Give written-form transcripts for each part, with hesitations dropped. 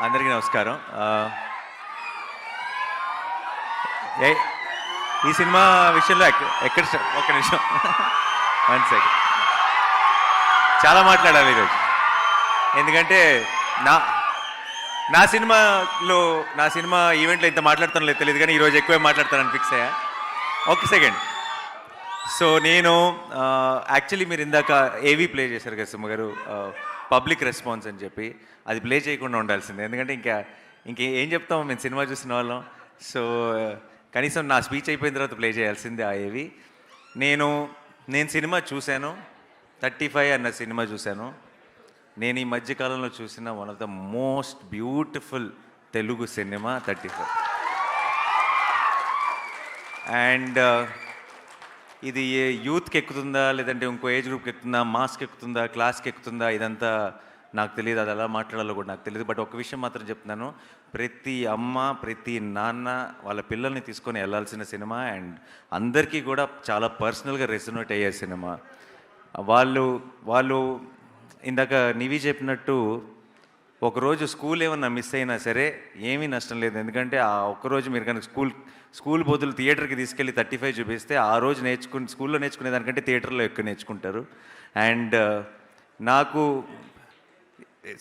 అందరికీ నమస్కారం. ఏ ఈ సినిమా విషయంలో ఎక్కడ ఒక్క నిమిషం, 1 సెకండ్. చాలా మాట్లాడాలి ఈరోజు, ఎందుకంటే నా సినిమా ఈవెంట్లో ఇంత మాట్లాడుతానో లేదు తెలియదు, కానీ ఈరోజు ఎక్కువే మాట్లాడతానని ఫిక్స్ అయ్యా. ఒక సెకండ్. సో నేను యాక్చువల్లీ మీరు ఇందాక ఏవీ ప్లే చేశారు కదా సుమ గారు, పబ్లిక్ రెస్పాన్స్ అని చెప్పి, అది ప్లే చేయకుండా ఉండాల్సిందే. ఎందుకంటే ఇంకేం చెప్తాము, మేము సినిమా చూసిన వాళ్ళం. సో కనీసం నా స్పీచ్ అయిపోయిన తర్వాత ప్లే చేయాల్సిందే ఆ ఏవి. నేను సినిమా చూశాను, 35 అన్న సినిమా చూశాను. నేను ఈ మధ్యకాలంలో చూసిన one of the most beautiful Telugu cinema 35. And ఇది యూత్కి ఎక్కుతుందా, లేదంటే ఇంకో ఏజ్ గ్రూప్కి ఎక్కుతుందా, మాస్కి ఎక్కుతుందా, క్లాస్కి ఎక్కుతుందా, ఇదంతా నాకు తెలియదు, అది ఎలా మాట్లాడాలో కూడా నాకు తెలియదు. బట్ ఒక విషయం మాత్రం చెప్తున్నాను, ప్రతి అమ్మ ప్రతి నాన్న వాళ్ళ పిల్లల్ని తీసుకొని వెళ్ళాల్సిన సినిమా. అండ్ అందరికీ కూడా చాలా పర్సనల్గా రెసొనేట్ అయ్యే సినిమా. వాళ్ళు ఇందాక నివి చెప్పినట్టు, ఒకరోజు స్కూల్ ఏమన్నా మిస్ అయినా సరే ఏమీ నష్టం లేదు. ఎందుకంటే ఆ ఒక్కరోజు మీరు కనుక స్కూల్ బదులు థియేటర్కి తీసుకెళ్ళి 35 చూపిస్తే ఆ రోజు స్కూల్లో నేర్చుకునే దానికంటే థియేటర్లో ఎక్కువ నేర్చుకుంటారు. అండ్ నాకు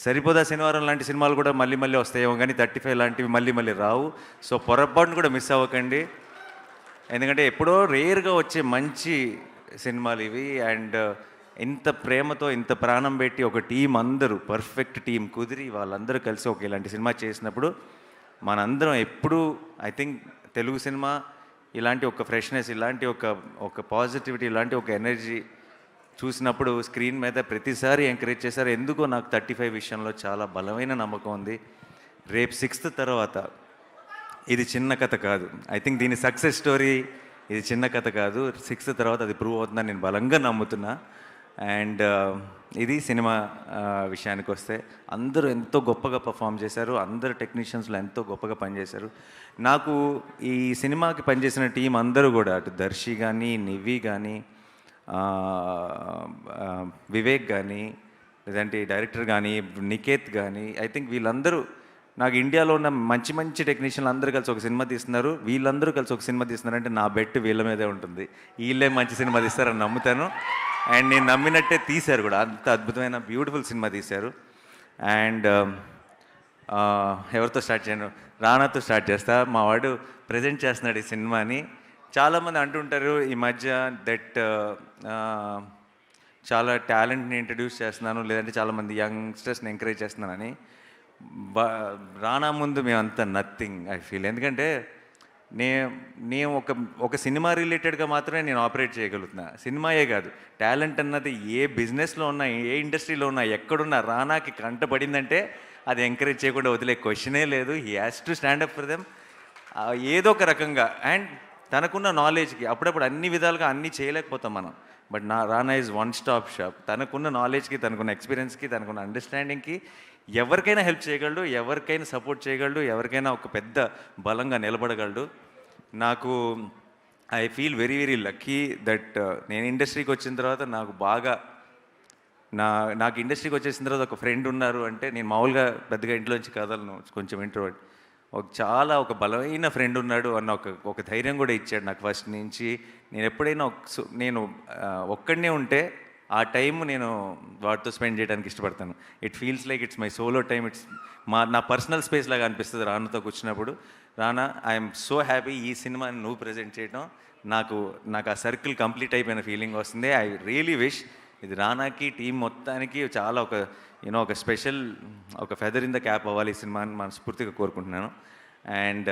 సరిపోదా శనివారం లాంటి సినిమాలు కూడా మళ్ళీ మళ్ళీ వస్తాయేమో, కానీ 35 లాంటివి మళ్ళీ రావు. సో పొరపాటును కూడా మిస్ అవ్వకండి, ఎందుకంటే ఎప్పుడో రేర్గా వచ్చే మంచి సినిమాలు ఇవి. అండ్ ఇంత ప్రేమతో ఇంత ప్రాణం పెట్టి ఒక టీం, అందరూ పర్ఫెక్ట్ టీం కుదిరి వాళ్ళందరూ కలిసి ఒక ఇలాంటి సినిమా చేసినప్పుడు మనందరం ఎప్పుడూ, ఐ థింక్ తెలుగు సినిమా ఇలాంటి ఒక ఫ్రెష్నెస్, ఇలాంటి ఒక పాజిటివిటీ, ఇలాంటి ఒక ఎనర్జీ చూసినప్పుడు స్క్రీన్ మీద ప్రతిసారి ఎంకరేజ్ చేశారు. ఎందుకో నాకు 35 విషయంలో చాలా బలమైన నమ్మకం ఉంది. రేపు 6th తర్వాత ఇది చిన్న కథ కాదు. ఐ థింక్ దీని సక్సెస్ స్టోరీ ఇది చిన్న కథ కాదు. 6th తర్వాత అది ప్రూవ్ అవుతుందని నేను బలంగా నమ్ముతున్నా. అండ్ ఇది సినిమా విషయానికి వస్తే అందరూ ఎంతో గొప్పగా పర్ఫామ్ చేశారు, అందరు టెక్నీషియన్స్లో ఎంతో గొప్పగా పనిచేశారు. నాకు ఈ సినిమాకి పనిచేసిన టీం అందరూ కూడా, అటు దర్శి కానీ, నివి కానీ, వివేక్ కానీ, లేదంటే డైరెక్టర్ కానీ, నికేత్ కానీ, ఐ థింక్ వీళ్ళందరూ నాకు ఇండియాలో ఉన్న మంచి టెక్నీషియన్లు అందరూ కలిసి ఒక సినిమా తీస్తున్నారు. వీళ్ళందరూ కలిసి ఒక సినిమా తీస్తున్నారంటే నా బెట్ వీళ్ళ మీదే ఉంటుంది. వీళ్ళే మంచి సినిమా తీస్తారని నమ్ముతాను. అండ్ నేను నమ్మినట్టే తీశారు కూడా, అంత అద్భుతమైన బ్యూటిఫుల్ సినిమా తీశారు. అండ్ ఎవరితో స్టార్ట్ చేయను, రానాతో స్టార్ట్ చేస్తా. మా వాడు ప్రజెంట్ చేస్తున్నాడు ఈ సినిమాని. చాలామంది అంటుంటారు ఈ మధ్య దట్ చాలా టాలెంట్ని ఇంట్రడ్యూస్ చేస్తున్నాను, లేదంటే చాలామంది యంగ్స్టర్స్ని ఎంకరేజ్ చేస్తున్నానని. రానా ముందు మేమంతా నథింగ్ ఐ ఫీల్. ఎందుకంటే నేను ఒక సినిమా రిలేటెడ్గా మాత్రమే నేను ఆపరేట్ చేయగలుగుతున్నా. సినిమాయే కాదు, టాలెంట్ అన్నది ఏ బిజినెస్లో ఉన్నా, ఏ ఇండస్ట్రీలో ఉన్నా, ఎక్కడున్నా రానాకి కంటపడిందంటే అది ఎంకరేజ్ చేయకుండా వదిలే క్వశ్చనే లేదు. He has to stand up for them ఏదో ఒక రకంగా. అండ్ తనకున్న నాలెడ్జ్కి అప్పుడప్పుడు అన్ని విధాలుగా అన్నీ చేయలేకపోతాం మనం, but Rana is one stop shop. తనకున్న నాలెడ్జ్కి, తనకున్న ఎక్స్పీరియన్స్కి, తనకున్న అండర్స్టాండింగ్కి ఎవరికైనా హెల్ప్ చేయగలడు, ఎవరికైనా సపోర్ట్ చేయగలడు, ఎవరికైనా ఒక పెద్ద బలంగా నిలబడగలడు. నాకు I feel very lucky that నేను ఇండస్ట్రీకి వచ్చిన తర్వాత నాకు ఇండస్ట్రీకి వచ్చేసిన తర్వాత ఒక ఫ్రెండ్ ఉన్నారు. అంటే నేను మామూలుగా పెద్దగా ఇంట్లోంచి కదలను, కొంచెం ఇంట్రోవర్ట్. ఒక బలమైన ఫ్రెండ్ ఉన్నాడు అన్న ఒక ధైర్యం కూడా ఇచ్చాడు నాకు ఫస్ట్ నుంచి. నేను ఎప్పుడైనా నేను ఒక్కడనే ఉంటే ఆ టైం నేను వాటితో స్పెండ్ చేయడానికి ఇష్టపడతాను. It feels like it's my solo time. నా పర్సనల్ స్పేస్ లాగా అనిపిస్తుంది రానాతో కూర్చున్నప్పుడు. రానా, ఐఎమ్ సో హ్యాపీ ఈ సినిమాని నువ్వు ప్రజెంట్ చేయడం. నాకు ఆ సర్కిల్ కంప్లీట్ అయిపోయిన ఫీలింగ్ వస్తుంది. ఐ రియలీ విష్ ఇది రానాకి, టీం మొత్తానికి చాలా ఒక స్పెషల్, ఒక ఫెదర్ ఇన్ ద క్యాప్ అవ్వాలి ఈ సినిమాని మనస్ఫూర్తిగా కోరుకుంటున్నాను. అండ్